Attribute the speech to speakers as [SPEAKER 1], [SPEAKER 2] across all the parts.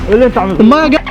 [SPEAKER 1] ايه اللي انت عملته؟
[SPEAKER 2] الميه جايه.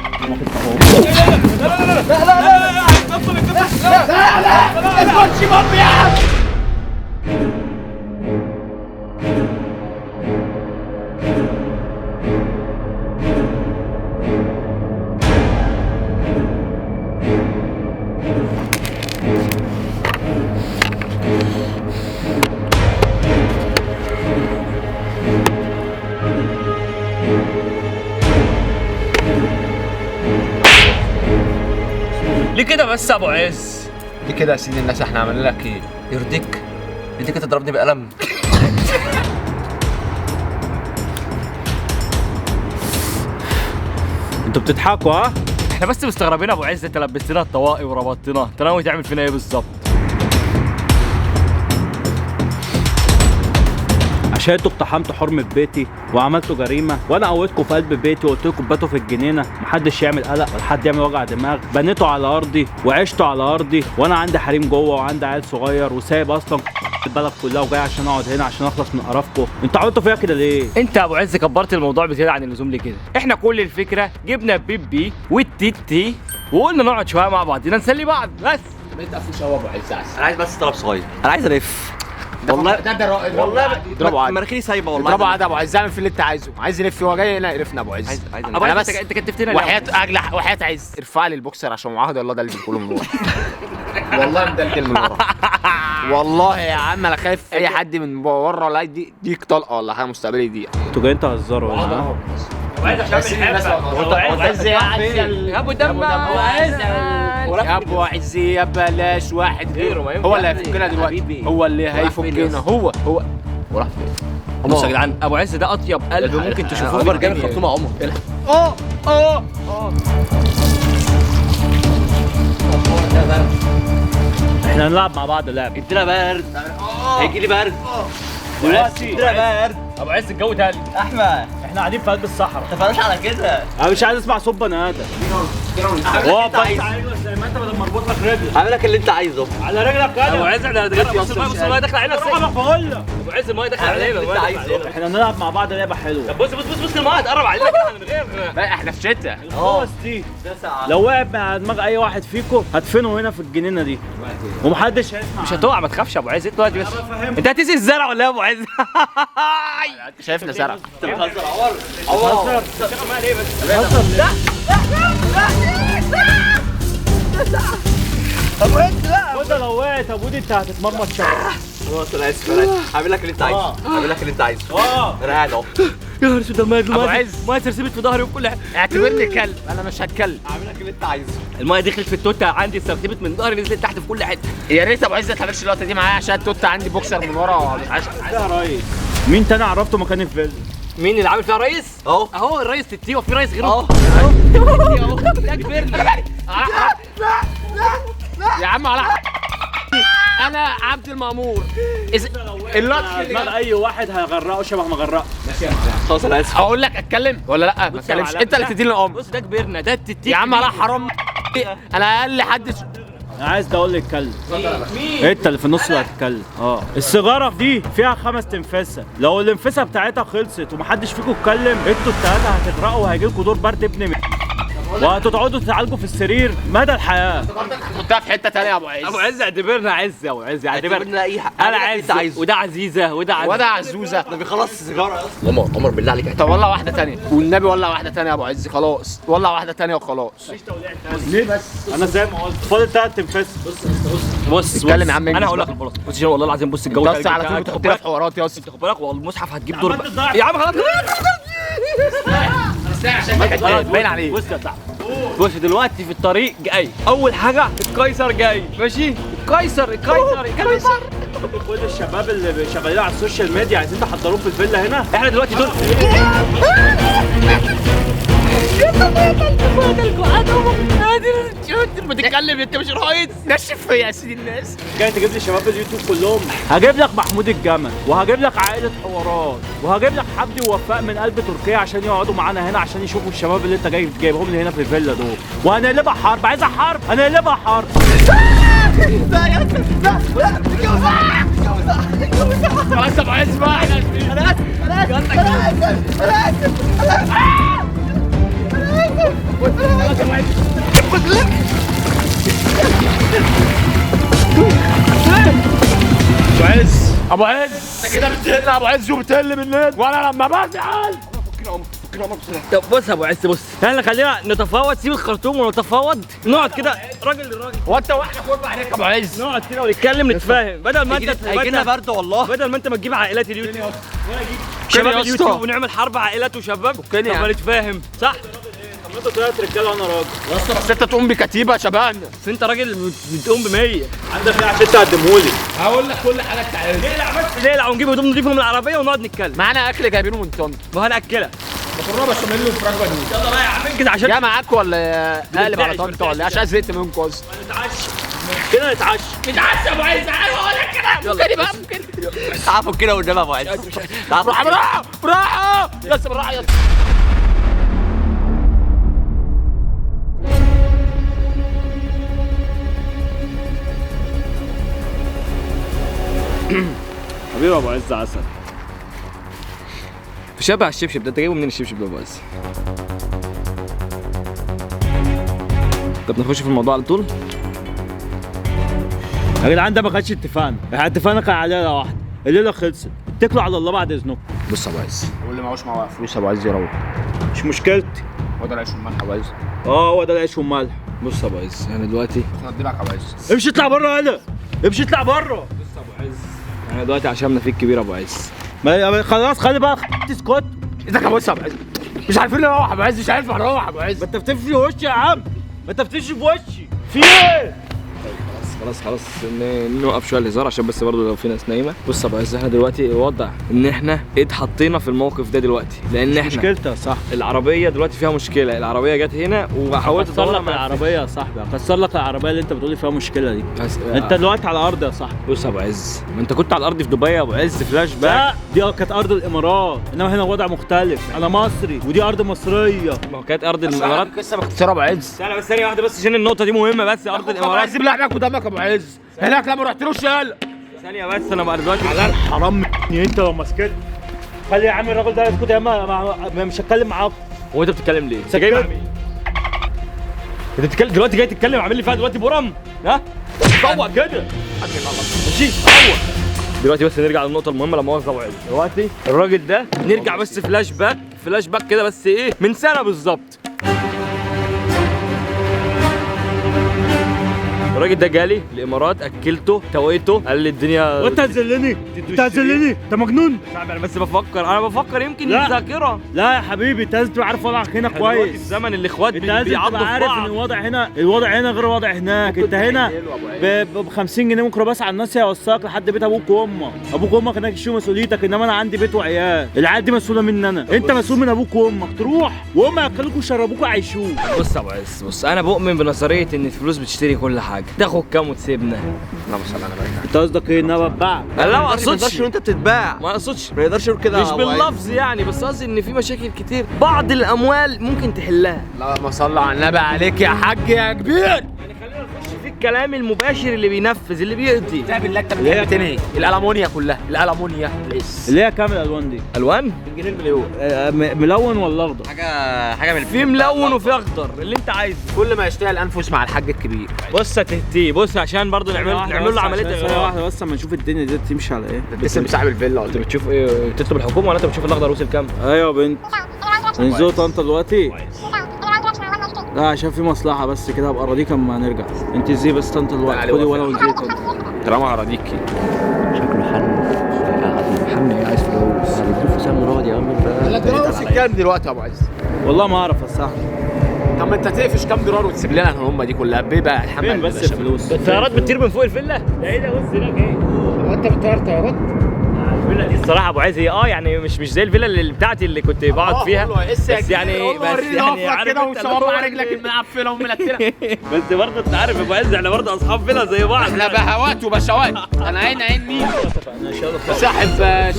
[SPEAKER 3] ليه كده بس يا ابو عز؟
[SPEAKER 4] ليه كده يا سيدي الناس؟ احنا عملنا لك ايه؟
[SPEAKER 3] يرضيك تضربني بقلم؟
[SPEAKER 1] انتوا بتضحكوا ها؟
[SPEAKER 3] احنا بس مستغربين يا ابو عز، انت لبستنا الطواقي وربطتنا، انت ناوي تعمل فينا ايه بالظبط؟
[SPEAKER 1] عشان انتوا اقتحمتوا حرمة بيتي وعملتوا جريمة، وانا قويتكم في قلب بيتي وقلت لكم باتوا في الجنينة، محدش يعمل قلق ولا حد يعمل وجع دماغ، بنيتوا على ارضي وعشتوا على ارضي، وانا عندي حريم جوه وعندي عيل صغير وسايب اصلا البلد كلها وجاي عشان اقعد هنا عشان اخلص من قرفكم. انتوا عملتوا فيها كده ليه؟
[SPEAKER 3] انت يا ابو عز كبرت الموضوع بزياده عن اللزوم ليه كده؟ احنا كل الفكره جبنا بيبي والتيتي وقلنا نقعد شويه مع بعضنا نسلي بعض بس.
[SPEAKER 4] انت قفوش قوي يا ابو عز.
[SPEAKER 5] انا عايز بس طلب صغير، انا عايز الف والله. والله
[SPEAKER 4] اضربه عادي،
[SPEAKER 5] مناخيري سايبه والله.
[SPEAKER 4] اضربه عادي يا ابو عز، اعمل في اللي انت عايزه. عايز يلف، هو جاي هنا يقرفنا ابو عز.
[SPEAKER 5] عايز
[SPEAKER 3] ابو
[SPEAKER 4] انا
[SPEAKER 3] عز
[SPEAKER 4] بس
[SPEAKER 3] انت كتفتنا
[SPEAKER 4] وحياة عز ارفع لي البوكسر عشان معاهد الله ده اللي بيقوله من ورا. والله مدلدل من ورا. والله يا عم انا خايف اي حد من ورا لا ديك طلقه ولا حاجه مستقبلي دي.
[SPEAKER 1] انتوا جايين تهزروا هنا ها؟
[SPEAKER 3] يا ابو دم
[SPEAKER 4] يا ابو عز يا بلاش واحد غيره هو اللي هيفكنا دلوقتي، هو اللي هيفكنا هو وراح فين؟
[SPEAKER 3] بصوا يا جدعان، ابو عز ده اطيب قلب ممكن تشوفوه في
[SPEAKER 5] عمر جامد
[SPEAKER 3] الدنيا.
[SPEAKER 5] خرطوم يا عمر.
[SPEAKER 1] احنا هنلعب مع بعض لعبة
[SPEAKER 5] ادينا برد، هيجي لي برد
[SPEAKER 1] دلوقتي.
[SPEAKER 5] ادينا برد.
[SPEAKER 3] ابو عز الجو تلج.
[SPEAKER 5] احمد
[SPEAKER 1] احنا قاعدين في قلب الصحراء،
[SPEAKER 5] اتفقناش على كده.
[SPEAKER 1] انا مش عايز اسمع صوت بني ادم. واقف بس عينك زي ما انت بدل ما اربط لك رجلك
[SPEAKER 5] هعمل لك اللي انت عايزه.
[SPEAKER 1] على رجلك
[SPEAKER 3] ابو
[SPEAKER 1] كده.
[SPEAKER 3] عز احنا بص الميه داخله علينا ازاي؟
[SPEAKER 1] انا بقول لك
[SPEAKER 3] ابو عز الميه داخله علينا،
[SPEAKER 5] اللي انت عايزه.
[SPEAKER 1] احنا نلعب مع بعض لعبة حلوة.
[SPEAKER 3] بص الميه هتقرب علينا كده من غير.
[SPEAKER 4] لا احنا في شتاء.
[SPEAKER 1] الخوص دي لو وقع مع دماغ اي واحد فيكم هدفنه هنا في الجنينة دي ومحدش هيسمع.
[SPEAKER 3] مش هتقع ما تخافش يا ابو عز، انت دلوقتي بس انت هتسقي الزرع ولا ايه يا ابو عز؟
[SPEAKER 4] انت شايفنا زرع.
[SPEAKER 5] انت بتهزر عمر.
[SPEAKER 1] وده لو وقعت ابو دي انت هتتمرمط شوية.
[SPEAKER 5] خلاص انا اسف، انا اسف. هعمل لك اللي انت عايزه، هعمل لك اللي انت عايزه. انا قاعد اهو.
[SPEAKER 3] يا نهار اسود،
[SPEAKER 4] ابو عز
[SPEAKER 3] الميه ترسبت في ظهري وكل حاجه.
[SPEAKER 4] اعتبرني كلب، انا مش هتكلم.
[SPEAKER 5] هعمل لك اللي انت عايزه.
[SPEAKER 3] الميه دخلت في التوته عندي، استرتبت من ظهري نزلت تحت في كل حته.
[SPEAKER 4] يا ريت ابو عز ما تعملش اللقطه دي معايا عشان التوته عندي بوكسر من ورا مش عايز.
[SPEAKER 1] يا ريس مين تاني عرفته مكان الفيلا؟
[SPEAKER 3] مين اللي عامل فيها ريس؟
[SPEAKER 5] اهو
[SPEAKER 3] الريس تتي، وفي ريس غيره؟
[SPEAKER 5] اهو
[SPEAKER 3] ده كبرنا.
[SPEAKER 4] يا عم على انا عبد المأمور. اللطف
[SPEAKER 1] دماغ اي واحد هيغرقه شبه ما غرقه.
[SPEAKER 5] خلاص انا اسف.
[SPEAKER 4] اقول لك اتكلم ولا لا؟ ما اتكلمش، انت اللي تديني الامر.
[SPEAKER 3] بص ده كبرنا، ده التتي
[SPEAKER 4] يا عم على حرام. انا اقل حد
[SPEAKER 1] انا عايز ده اقول لك اتكلم. انت اللي في النص اللي هتتكلم. السيجاره دي فيها 5 تنفسه، لو الانفسه بتاعتها خلصت ومحدش فيكم اتكلم انتوا التلاته هتغرقوا وهيجيلكوا دور برد ابن وهتقعدوا تتعالجوا في السرير مدى الحياه.
[SPEAKER 4] حطها في حته ثانيه يا ابو عز.
[SPEAKER 3] ابو عز اعتبرنا عز يا ابو عز،
[SPEAKER 5] اعتبرنا اي حاجه.
[SPEAKER 3] انا عز وده عزيزه وده عزيزه
[SPEAKER 4] وده عزوزه.
[SPEAKER 5] ده بيخلص السيجاره اصلا. عمر بالله عليك.
[SPEAKER 4] طب ولع واحده ثانيه والنبي، ولع واحده ثانيه يا ابو عز. خلاص ولع واحده ثانيه وخلاص.
[SPEAKER 1] ليه بس؟ انا زي ما قلت فاضل 3 تنفس.
[SPEAKER 3] بص
[SPEAKER 4] اتكلم يا عم.
[SPEAKER 3] انا هقول لك البلاط. بص والله العظيم، بص الجو
[SPEAKER 4] بص على طول بتحطنا في حوارات يا اسطى.
[SPEAKER 3] انت خد بالك والمصحف هتجيب دور يا عم خلاص.
[SPEAKER 4] عشان باين عليك.
[SPEAKER 3] بص يا صاحبي، بص دلوقتي في الطريق جاي، اول حاجه القيصر جاي ماشي. القيصر
[SPEAKER 1] كل الشباب اللي شغالين على السوشيال ميديا عايزين تحضروه في الفيلا هنا.
[SPEAKER 3] احنا دلوقتي دول
[SPEAKER 4] بتتكلم انت مش رئيس. نشف يا سيدي الناس.
[SPEAKER 1] جاي تجيب لي شباب اليوتيوب كلهم. هجيب لك محمود الجمل وهجيب لك عائله حوارات وهجيب لك حمدي ووفاء من قلب تركيا عشان يقعدوا معانا هنا عشان يشوفوا الشباب اللي انت جايبهم لي هنا في الفيلا دول، وهنقلبها حرب. عايزها حرب، هنقلبها حرب.
[SPEAKER 4] خلاص يا ابو عز بقى. انا اسف
[SPEAKER 3] ابو عز ابو عز انت كده بتهل ابو عز وبتهل منين وانا لما بزعل. طب بص يا ابو عز بص، احنا خلينا نتفاوض، سيب الخرطوم ونتفاوض، نقعد كده راجل للراجل.
[SPEAKER 4] هو انت واحده كوربه عليك يا ابو عز؟
[SPEAKER 3] نقعد كده ونتكلم نتفاهم، بدل ما انت
[SPEAKER 5] هيجينا برد والله.
[SPEAKER 3] بدل ما انت ما تجيب عائلات اليوتيوب وانا اجيب شباب اليوتيوب ونعمل حرب عائلات وشباب. طب ما نتفاهم صح؟
[SPEAKER 1] طب انت طلعت رجاله وانا راجل.
[SPEAKER 4] بس انت تقوم بكتيبه شبهنا.
[SPEAKER 3] بس انت راجل بتقوم ب100.
[SPEAKER 1] عندك ايه عشان تقدمهولي؟
[SPEAKER 4] هقول لك كل حاجه انت عايزها.
[SPEAKER 3] نقلع بس نقلع ونجيب هدوم نضيفه من العربيه ونقعد نتكلم.
[SPEAKER 4] معانا اكل جايبينه من طنطا.
[SPEAKER 3] ما هناكلك.
[SPEAKER 4] مكرونه بشاميل وفراخ بانيه.
[SPEAKER 3] يلا بقى يا عم كده عشان
[SPEAKER 4] جاي معاك ولا اقلب على طنطا ولا عشان زهقت منكم اصلا؟
[SPEAKER 1] نتعشى كده نتعشى.
[SPEAKER 4] نتعشى يا ابو عز. تعالى اقول لك كده. ممكن يبقى ممكن.
[SPEAKER 5] تعرفوا كده قدام ابو عز.
[SPEAKER 4] بالراحه بالراحه بالراحه يا اسطى بالراحه يا اسطى.
[SPEAKER 1] حبيبي ابو عز عسل.
[SPEAKER 3] شبه الشبشب ده، انت جايبه منين الشبشب ده يا ابو عز؟ طب نخش في الموضوع على طول؟
[SPEAKER 1] يا جدعان ده ما كانش اتفاقنا، احنا اتفقنا كان على ليله واحده، الليله خلصت، اتكلوا على الله بعد اذنكم.
[SPEAKER 3] بص يا ابو عز،
[SPEAKER 4] واللي معهوش معاه فلوس يا ابو عز يروح.
[SPEAKER 1] مش مشكلتي.
[SPEAKER 4] هو ده العيش والملح يا ابو عز.
[SPEAKER 1] هو ده العيش والملح.
[SPEAKER 3] بص يا ابو عز، انا دلوقتي
[SPEAKER 4] هدي لك يا ابو عز.
[SPEAKER 1] امشي اطلع بره يلا، امشي اطلع بره.
[SPEAKER 3] بص يا ابو عز، انا دلوقتي عشمنا فيك كبير يا ابو عز.
[SPEAKER 1] خلاص خلي بقى تسكت.
[SPEAKER 4] اذا كان بص يا ابو عز مش عارفين نروح يا ابو عز، مش عارف نروح يا ابو عز.
[SPEAKER 1] ما انت بتفشي في وشي يا عم، ما انت بتفشي في وشي. في ايه؟
[SPEAKER 3] خلاص نوقف شويه الهزار عشان بس برضه لو في ناس نايمه. بص يا ابو عز، احنا دلوقتي الوضع ان احنا اتحطينا في الموقف ده دلوقتي، لان احنا
[SPEAKER 1] مشكلتها صح.
[SPEAKER 3] العربيه دلوقتي فيها مشكله، العربيه جت هنا وحاولت
[SPEAKER 1] اكسر
[SPEAKER 3] اطلع
[SPEAKER 1] لك العربيه يا صاحبي، اكسر لك العربيه اللي انت بتقولي فيها مشكله دي. انت دلوقتي على الارض يا صاحبي.
[SPEAKER 3] بص يا ابو عز، ما انت كنت على الارض في دبي يا ابو عز، فلاش باك.
[SPEAKER 1] لا دي كانت ارض الامارات، انما هنا وضع مختلف، انا مصري ودي ارض مصريه.
[SPEAKER 3] ما هو كانت ارض الامارات.
[SPEAKER 4] لسه باختصار يا ابو عز.
[SPEAKER 3] تعالى بس ثانيه واحده بس عشان النقطه دي مهمه، بس ارض الامارات.
[SPEAKER 4] سيب لحمك ودمك يا ابو عز، هناك لما رحتلوش يلا.
[SPEAKER 3] ثانيه بس انا بقى دلوقتي
[SPEAKER 1] على الحرام انت لو ما سكت. خلي يا عم الراجل ده يسكت يا اما مش هتكلم معاكم.
[SPEAKER 3] هو انت بتتكلم ليه؟
[SPEAKER 1] انت جاي مع
[SPEAKER 3] مين؟ انت بتتكلم دلوقتي، جاي تتكلم عامل لي فيها دلوقتي برم؟ ها؟ فوق كده. ماشي فوق. دلوقتي بس نرجع للنقطة المهمة لما وقف ابو عز. دلوقتي الراجل ده نرجع بس فلاش باك كده بس ايه؟ من سنة بالظبط. الراجل ده جالي الامارات، اكلته تويته، قال لي الدنيا.
[SPEAKER 1] وانت هتذلني؟ انت هتذلني؟ انت مجنون؟
[SPEAKER 3] انا بس بفكر يمكن
[SPEAKER 1] لا.
[SPEAKER 3] الذاكرة.
[SPEAKER 1] لا يا حبيبي انت لازم تبقى عارف وضعك هنا
[SPEAKER 3] دلوقتي
[SPEAKER 1] كويس.
[SPEAKER 3] الزمن الاخوات
[SPEAKER 1] انت لازم
[SPEAKER 3] بيعضوا
[SPEAKER 1] تبقى
[SPEAKER 3] في
[SPEAKER 1] عارف ان
[SPEAKER 3] بعض.
[SPEAKER 1] الوضع هنا غير الوضع هناك. انت هنا ب 50 جنيه ميكروباص على الناس هيوصلك لحد بيت ابوك وامك. ابوك وامك هناك يشيلوا مسؤوليتك، انما انا عندي بيت وعيال، العيال دي مسؤوله مني انا. انت مسؤول من ابوك وامك، تروح وهم ياكلوك ويشربوك ويعيشوك.
[SPEAKER 3] بص يا ابو عز، بص انا بؤمن بنظريه ان الفلوس بتشتري كل حاجه، تاخد كام وتسيبنا.
[SPEAKER 4] اللهم صل على النبي.
[SPEAKER 1] انت قصدك ايه؟ ان انا بتباع؟
[SPEAKER 3] لا ما
[SPEAKER 5] ما يقدرش
[SPEAKER 3] اقصدش،
[SPEAKER 5] وانت بتتباع،
[SPEAKER 3] ما اقصدش
[SPEAKER 5] ما يقدرش يقول كده.
[SPEAKER 3] مش باللفظ يعني، بس قصدي ان في مشاكل كتير بعض الاموال ممكن تحلها.
[SPEAKER 4] اللهم صل على النبي عليك يا حاج يا كبير.
[SPEAKER 3] يعني خلينا نخش في الكلام المباشر اللي بينفذ اللي بيقضي.
[SPEAKER 4] ده بالله انت بتحب ايه؟ الالمونيا كلها، الالمونيا
[SPEAKER 1] اللي هي كام الالوان دي؟
[SPEAKER 3] الوان
[SPEAKER 5] جنيه المليون.
[SPEAKER 1] ملون ولا اخضر؟
[SPEAKER 5] حاجه من
[SPEAKER 3] في ملون وفي اخضر اللي انت عايزه.
[SPEAKER 4] كل ما يشتهي الانفس مع الحاج الكبير.
[SPEAKER 3] بص يا تهتي، بص عشان برضه نعمل له عمليه
[SPEAKER 1] ثانية
[SPEAKER 3] اغراء.
[SPEAKER 1] واحدة بس اما نشوف الدنيا دي تمشي على ايه.
[SPEAKER 4] اسم صاحب الفيلا قلت
[SPEAKER 3] انت
[SPEAKER 4] له.
[SPEAKER 3] بتشوف ايه؟ بتطلب الحكومه ولا انت بتشوف الاخضر وصل كام؟
[SPEAKER 1] ايوه يا بنت. ننزلوا طنطا دلوقتي؟ لا عشان في مصلحة بس كده، هبقى اراضيك اما نرجع. انت ازاي بس طنطا دلوقتي؟ خدي ولا ونزلي طنطا.
[SPEAKER 4] طالما اراضيكي.
[SPEAKER 5] شكله حن ايه عايز فلوس؟ هنديله فلوس راضي يا عم.
[SPEAKER 4] الدولار كام دلوقتي يا ابو عز؟
[SPEAKER 1] والله ما اعرف يا صاحبي.
[SPEAKER 4] طب ما انت تقفش كام دولار وتسيب لنا الهمه دي كلها بيبقى الحمد
[SPEAKER 1] فين
[SPEAKER 4] لله.
[SPEAKER 1] بس الفلوس؟
[SPEAKER 3] الطيارات بتطير من فوق الفيلا؟ ده ايه ده؟ بص هناك ايه؟
[SPEAKER 4] هو انت بتطير طيارات؟
[SPEAKER 3] الفيلا دي الصراحه ابو عايز هي يعني مش زي الفيلا اللي بتاعتي اللي كنت بقعد فيها، بس يعني عارف
[SPEAKER 4] كده
[SPEAKER 3] انت
[SPEAKER 4] وصور مع رجلك المعفنه وملتله.
[SPEAKER 3] بس برضه انت عارف يا ابو عز احنا برضه اصحاب فيلا زي بعض.
[SPEAKER 4] احنا بهوات وبشوات. انا عين مين؟ صاحب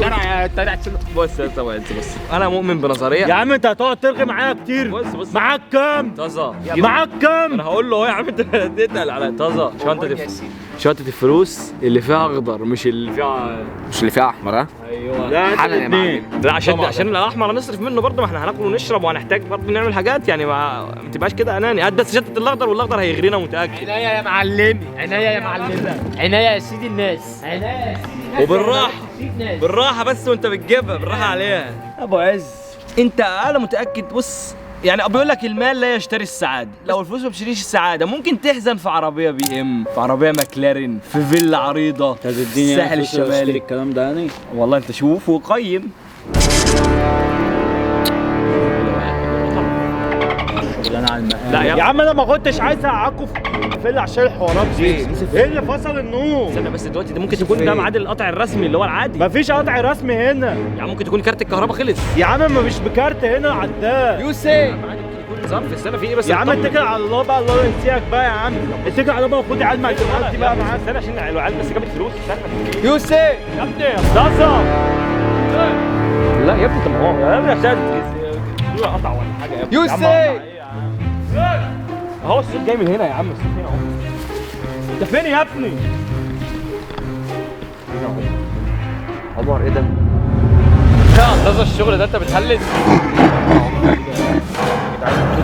[SPEAKER 4] شارع طلعت.
[SPEAKER 3] بص يا ابو عز، بص انا مؤمن بنظريه.
[SPEAKER 1] يا عم انت هتقعد ترغي معايا كتير.
[SPEAKER 3] بص
[SPEAKER 1] معاك كام؟
[SPEAKER 3] طازه.
[SPEAKER 1] معاك كام؟
[SPEAKER 3] انا هقول له اهو يا عم انت تتقل على طازه شنطه شنطه الفلوس اللي فيها اخضر مش اللي فيها
[SPEAKER 4] مش اللي فيها احمر ها؟
[SPEAKER 3] ايوه
[SPEAKER 4] حالا يا معلم.
[SPEAKER 3] لا عشان الاحمر هنصرف منه برضه، ما احنا هناكل ونشرب وهنحتاج برضه نعمل حاجات يعني، ما تبقاش كده اناني. قد بس شنطه الاخضر والاخضر هيغرينا متاكد.
[SPEAKER 4] عناية يا معلمي، عناية يا معلمي، عناية يا سيدي الناس، عناية يا سيدي الناس.
[SPEAKER 3] وبالراحه بالراحه بس وانت بتجيبها بالراحه عليها. ابو عز انت انا متاكد، بص يعني بيقول لك المال لا يشتري السعاده، لو الفلوس ما بتشتريش السعاده ممكن تحزن في عربيه بي ام، في عربيه ماكلارين، في فيلا عريضه في الساحل الشمالي.
[SPEAKER 1] الكلام ده يعني
[SPEAKER 3] والله انت شوف وقيم.
[SPEAKER 1] انا على المقام.
[SPEAKER 3] لا
[SPEAKER 1] يا عم انا ما كنتش عايز اقعدكم في فيلا عشان الحوارات دي. ايه اللي فصل النور؟
[SPEAKER 3] استنى بس دلوقتي ده ممكن تكون ده ميعاد القطع الرسمي اللي هو العادي.
[SPEAKER 1] مفيش قطع رسمي هنا
[SPEAKER 3] يعني ممكن تكون كارت الكهرباء خلص.
[SPEAKER 1] يا عم، ما مش بكارت هنا عداد.
[SPEAKER 4] يوسف
[SPEAKER 3] عادي ممكن يكون ظرف السنه في ايه بس.
[SPEAKER 1] يا عم اتكل على الله بقى، الله ينسيك بقى يا عم. اتكل على الله وخد عيال المعلومات دي بقى معاك.
[SPEAKER 3] استنى عشان العيال بس جابت فلوس. استنى
[SPEAKER 4] يوسف
[SPEAKER 1] يا ابني يا استاذه.
[SPEAKER 3] لا يا ابني طب ما هو يا ابني عشان قطع ولا حاجه يا ابني.
[SPEAKER 4] يوسف
[SPEAKER 3] اهو الصوت جاي من هنا يا عم، الصوت هنا اهو.
[SPEAKER 1] انت فين يا ابني؟
[SPEAKER 3] عمر ايه ده؟ يا انتظر الشغل ده انت بتهلس.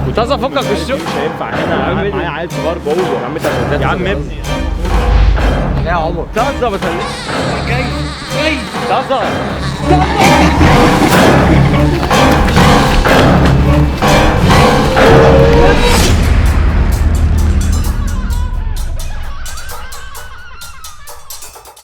[SPEAKER 3] انتظر فكك في الشغل.
[SPEAKER 1] مش هينفع هنا، انا معايا عيل صغير جوه.
[SPEAKER 3] يا عم انت
[SPEAKER 1] يا عم ابني
[SPEAKER 3] يا عمر انتظر بس جاي انتظر